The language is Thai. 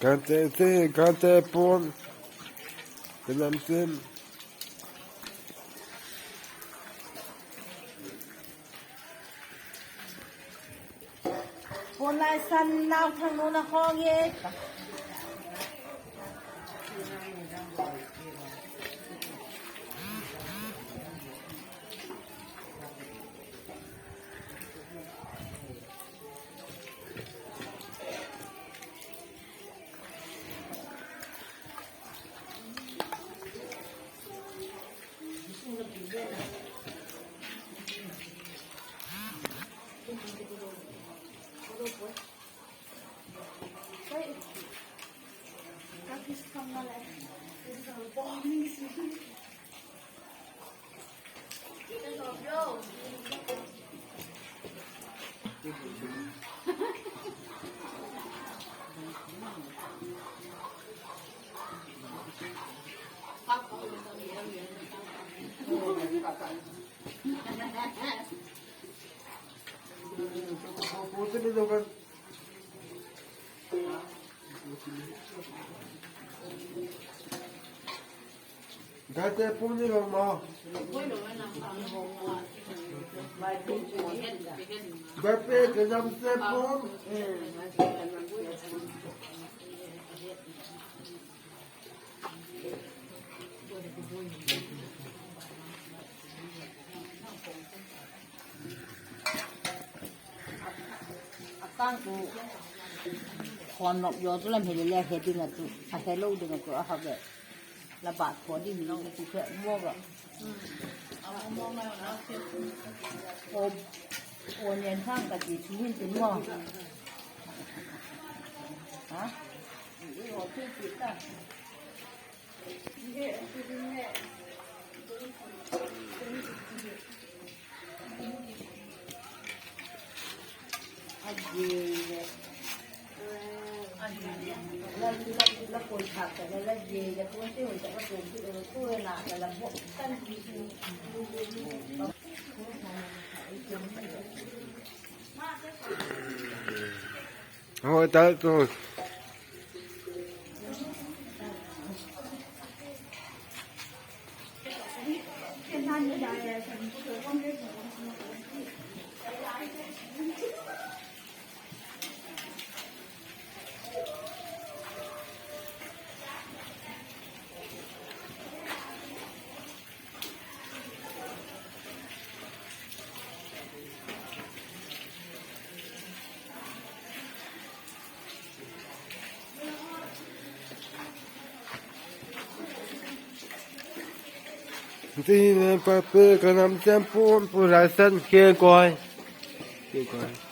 Cante pon, que nam sim. Pon lai san nao thang nu na ho ye. Cante pon ni không mà. Bape que nam sim pon. 刚กูคอนนกยอตุลันเฮเลเฮดิงตุอาเฮโลดิงตุอาฮะเบละบาดพอดิมีกูแค่มัวกะโอเนียนข้างกะจิชีหินติมัวฮะอีโอที่ติดตะแล้วคนขับแต่แล้วเย่จะพูดที่หัวใจก็เป็นที่ตู้หนาแต่ละพวกตั้งที่Oh, está todo. Thì pape cái nam sim pon, por aí san que coi. Que coi.